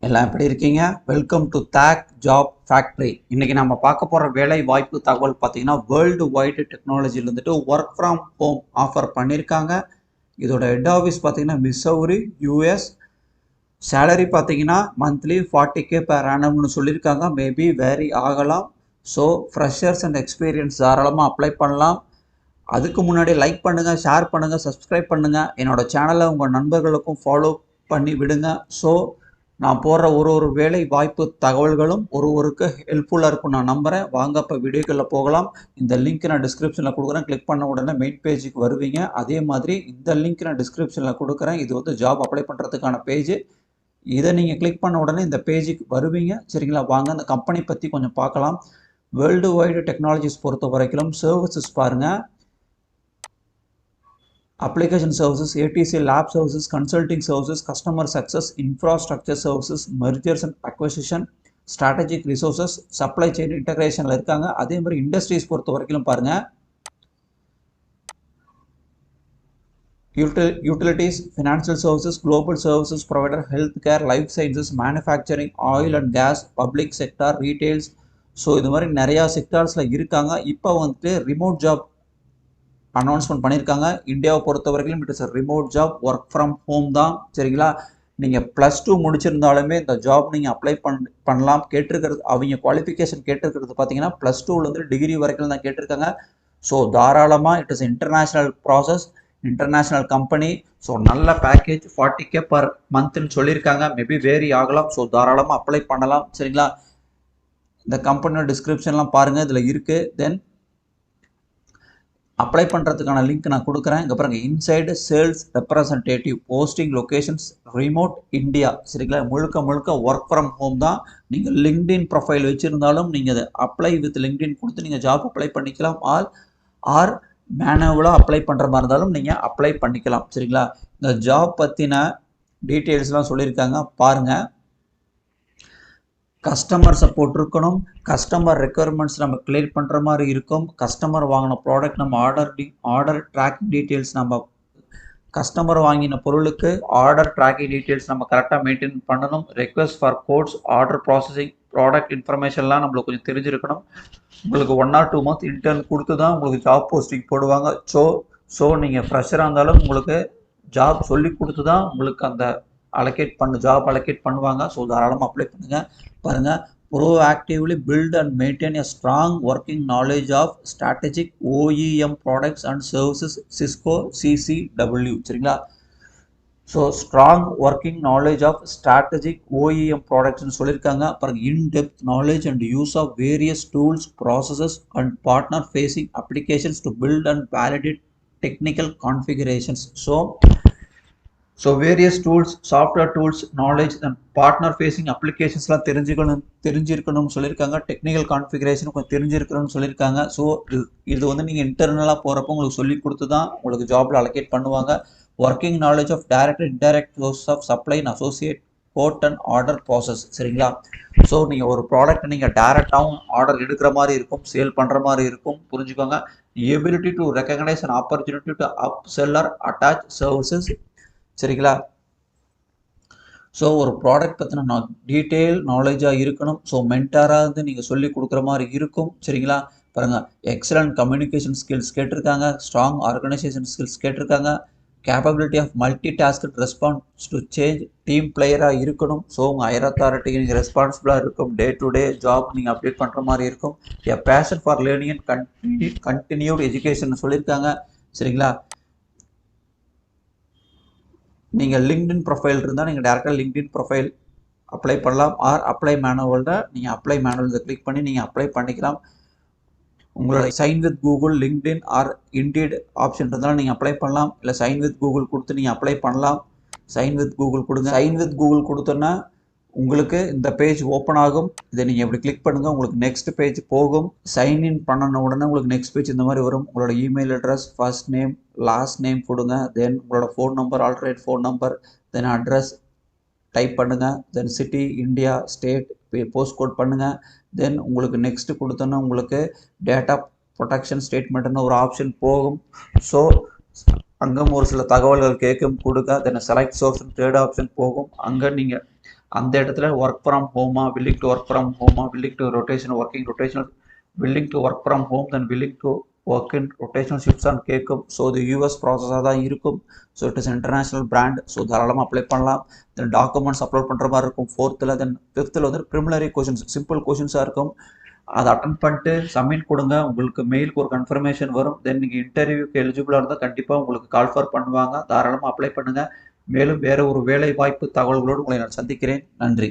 எல்லாம் எப்படி இருக்கீங்க? வெல்கம் டு தாக் ஜாப் ஃபேக்ட்ரி. இன்னைக்கு நம்ம பார்க்க போற வேலை வாய்ப்பு தகவல் பார்த்தீங்கன்னா வேர்ல்டு வைடு டெக்னாலஜில இருந்துட்டு ஒர்க் ஃப்ரம் ஹோம் ஆஃபர் பண்ணியிருக்காங்க. இதோட ஹெட் ஆஃபீஸ் பார்த்தீங்கன்னா மிசௌரி யூஎஸ். சேலரி பார்த்தீங்கன்னா மந்த்லி 40K per annumனு சொல்லியிருக்காங்க. மேபி வேரி ஆகலாம். ஸோ ஃப்ரெஷர்ஸ் அண்ட் எக்ஸ்பீரியன்ஸ் தாராளமாக அப்ளை பண்ணலாம். அதுக்கு முன்னாடி லைக் பண்ணுங்கள், ஷேர் பண்ணுங்கள், சப்ஸ்கிரைப் பண்ணுங்கள். என்னோட சேனலை உங்கள் நண்பர்களுக்கும் ஃபாலோ பண்ணி விடுங்க. ஸோ நான் போடுற ஒரு வேலை வாய்ப்பு தகவல்களும் ஒருவருக்கு ஹெல்ப்ஃபுல்லாக இருக்கும் நான் நம்புகிறேன். வாங்க இப்போ வீடியோக்குள்ளே போகலாம். இந்த லிங்க் நான் டிஸ்கிரிப்ஷனில் கொடுக்குறேன். கிளிக் பண்ண உடனே மெயின் பேஜுக்கு வருவீங்க. அதே மாதிரி இந்த லிங்க் நான் டிஸ்கிரிப்ஷனில் கொடுக்குறேன். இது வந்து ஜாப் அப்ளை பண்ணுறதுக்கான பேஜ். இதை நீங்கள் கிளிக் பண்ண உடனே இந்த பேஜுக்கு வருவீங்க. சரிங்களா? வாங்க அந்த கம்பெனி பற்றி கொஞ்சம் பார்க்கலாம். வேர்ல்டு வைடு டெக்னாலஜிஸ் பொறுத்த வரைக்கும் சர்வீசஸ் பாருங்கள். Application services, ATC, lab services, consulting services, customer success, infrastructure services, mergers and acquisition, strategic resources, supply chain integration இருக்காங்க. அதே மாதிரி இண்டஸ்ட்ரீஸ் பொறுத்த வரைக்கும் பாருங்க. Utilities, financial services, global services provider, healthcare, life sciences, manufacturing, oil and gas, public sector, retails. So இது மாதிரி நிறையா செக்டார்ஸில் இருக்காங்க. இப்போ வந்துட்டு ரிமோட் ஜாப் அனௌன்ஸ்மெண்ட் பண்ணியிருக்காங்க. இந்தியாவை பொறுத்த வரைக்கும் it is a remote job, work from home தான். சரிங்களா? நீங்கள் +2 முடிச்சிருந்தாலுமே இந்த ஜாப் நீங்கள் அப்ளை பண்ணலாம். கேட்டிருக்கிறது அவங்க குவாலிஃபிகேஷன் கேட்டிருக்கிறது பார்த்தீங்கன்னா +2லேருந்து டிகிரி வரைக்கும் தான் கேட்டிருக்காங்க. ஸோ தாராளமாக it is international process, international company. So நல்ல பேக்கேஜ் 40K per monthன்னு சொல்லியிருக்காங்க. மேபி வேரி ஆகலாம். ஸோ தாராளமாக அப்ளை பண்ணலாம். சரிங்களா? இந்த கம்பெனியோட டிஸ்கிரிப்ஷன்லாம் பாருங்கள், இதில் இருக்குது. தென் அப்ளை பண்ணுறதுக்கான லிங்க் நான் கொடுக்குறேன். இங்கே பாருங்கள், inside sales representative, posting locations remote India. சரிங்களா? முழுக்க ஒர்க் ஃப்ரம் ஹோம் தான். நீங்கள் லிங்க்டின் ப்ரொஃபைல் வச்சுருந்தாலும் நீங்கள் அதை அப்ளை வித் லிங்க்டின் கொடுத்து நீங்கள் ஜாப் அப்ளை பண்ணிக்கலாம். ஆர் மேனுவலாக அப்ளை பண்ணுற மாதிரி இருந்தாலும் நீங்கள் அப்ளை பண்ணிக்கலாம். சரிங்களா? இந்த ஜாப் பற்றின டீட்டெயில்ஸ்லாம் சொல்லியிருக்காங்க பாருங்கள். கஸ்டமர் சப்போர்ட் இருக்கணும். கஸ்டமர் ரெக்குயர்மெண்ட்ஸ் நம்ம கிளியர் பண்ணுற மாதிரி இருக்கும். கஸ்டமர் வாங்கின ப்ராடக்ட் நம்ம ஆர்டர் ட்ராக்கிங் டீட்டெயில்ஸ், நம்ம கஸ்டமர் வாங்கின பொருளுக்கு ஆர்டர் ட்ராக்கிங் டீட்டெயில்ஸ் நம்ம கரெக்டாக மெயின்டைன் பண்ணணும். Request for quotes, order processing, product இன்ஃபர்மேஷன்லாம் நம்மளுக்கு கொஞ்சம் தெரிஞ்சிருக்கணும். உங்களுக்கு 1 or 2 month இன்டர்ன் கொடுத்து தான் உங்களுக்கு ஜாப் போஸ்டிங் போடுவாங்க. ஸோ நீங்கள் ஃப்ரெஷராக இருந்தாலும் உங்களுக்கு ஜாப் சொல்லி கொடுத்து தான் உங்களுக்கு அந்த ஜாப் அலோகேட் பண்ணுவாங்க. ஸோ தாராளமாக அப்ளை பண்ணுங்கள். பாருங்கள், proactively build and maintain a strong working knowledge of strategic OEM products and services, Cisco CCW. சரிங்களா? So strong working knowledge of strategic OEM ப்ராடக்ட்ஸ்னு சொல்லியிருக்காங்க. அப்புறம் in depth knowledge and use of various tools, processes and partner facing applications to build and validate technical configurations. So various tools, software tools, knowledge and partner facing அப்ளிகேஷன்ஸ்லாம் தெரிஞ்சிருக்கணும்னு சொல்லியிருக்காங்க. Technical configuration கொஞ்சம் தெரிஞ்சிருக்கணும்னு சொல்லியிருக்காங்க. So இது வந்து நீங்கள் இன்டர்னலாக போகிறப்போ உங்களுக்கு சொல்லி கொடுத்து தான் உங்களுக்கு ஜாபில் அலோகேட் பண்ணுவாங்க. Working knowledge of direct indirect source of supply and associate code and order process. சரிங்களா? ஸோ நீங்கள் ஒரு ப்ராடக்ட் நீங்கள் டைரக்டாகவும் ஆர்டர் எடுக்கிற மாதிரி இருக்கும், சேல் பண்ணுற மாதிரி இருக்கும். புரிஞ்சுக்கோங்க. Ability to recognise and opportunity to up seller attach services. சரிங்களா? ஸோ ஒரு ப்ராடக்ட் பற்றின டீட்டெயில் நாலேஜாக இருக்கணும். ஸோ மென்டாராக இருந்து நீங்கள் சொல்லி கொடுக்குற மாதிரி இருக்கும். சரிங்களா? பாருங்கள், எக்ஸலண்ட் கம்யூனிகேஷன் ஸ்கில்ஸ் கேட்டிருக்காங்க. ஸ்ட்ராங் ஆர்கனைசேஷன் ஸ்கில்ஸ் கேட்டிருக்காங்க. Capability of multi task response to change, team பிளேயராக இருக்கணும். ஸோ உங்கள் ஹையர் அத்தாரிட்டிக்கு நீங்கள் ரெஸ்பான்சிபிளாக இருக்கும். டே டு டே ஜாப் நீங்கள் அப்டேட் பண்ணுற மாதிரி இருக்கும். A passion for learning and continued education சொல்லியிருக்காங்க. சரிங்களா? நீங்கள் லிங்க்டின் ப்ரொஃபைல் இருந்தால் நீங்கள் டேரெக்டாக லிங்க்டின் ப்ரொஃபைல் அப்ளை பண்ணலாம். ஆர் அப்ளை மேனுவலில் நீங்கள் அப்ளை மேனுவல் கிளிக் பண்ணி நீங்கள் அப்ளை பண்ணிக்கலாம். உங்களோட sign with Google, LinkedIn or Indeed option இருந்தாலும் நீங்கள் அப்ளை பண்ணலாம். இல்லை சைன் வித் கூகுள் கொடுத்து நீங்கள் அப்ளை பண்ணலாம். சைன் வித் கூகுள் கொடுங்க. சைன் வித் கூகுள் கொடுத்தோன்னா உங்களுக்கு இந்த பேஜ் ஓப்பன் ஆகும். இதை நீங்கள் இப்படி கிளிக் பண்ணுங்கள், உங்களுக்கு நெக்ஸ்ட் பேஜ் போகும். சைன்இன் பண்ணன உடனே உங்களுக்கு நெக்ஸ்ட் பேஜ் இந்த மாதிரி வரும். உங்களோட email address, first name, last name கொடுங்க. தென் உங்களோட phone number, alternate phone number, then address type பண்ணுங்கள். Then city, India, state, post code பண்ணுங்கள். தென் உங்களுக்கு நெக்ஸ்ட் கொடுத்தோன்னா உங்களுக்கு டேட்டா ப்ரொடெக்ஷன் ஸ்டேட்மெண்ட்னு ஒரு ஆப்ஷன் போகும். ஸோ அங்கே ஒரு சில தகவல்கள் கேட்கும் கொடுங்க. Then select source third option போகும். அங்கே நீங்கள் அந்த இடத்துல ஒர்க் ஃப்ரம் ஹோமா, willing to ஒர்க் ஃப்ரம் ஹோமா, willing to rotation working rotational, willing to work from home then willing to work in rotational shifts and கேட்கும். ஸோ இது யூஎஸ் ப்ராசஸாக தான் இருக்கும். So it is international brand. So தாராளமாக apply பண்ணலாம். Then documents upload பண்ணுற மாதிரி இருக்கும் 4th. தென் 5th வந்து ப்ரிமினரி கொஷின்ஸ், சிம்பிள் கொஷின்ஸாக இருக்கும். அதை அட்டன் பண்ணிட்டு சப்மிட் கொடுங்க. உங்களுக்கு மெயிலுக்கு ஒரு கன்ஃபர்மேஷன் வரும். தென் நீங்கள் இன்டர்வியூக்கு எலிஜிபிளாக இருந்தால் கண்டிப்பாக உங்களுக்கு கால்ஃபர் பண்ணுவாங்க. தாராளமாக அப்ளை பண்ணுங்கள். மேலும் வேறு ஒரு வேலை வாய்ப்பு தகவல்களோடு உங்களை நான் சந்திக்கிறேன். நன்றி.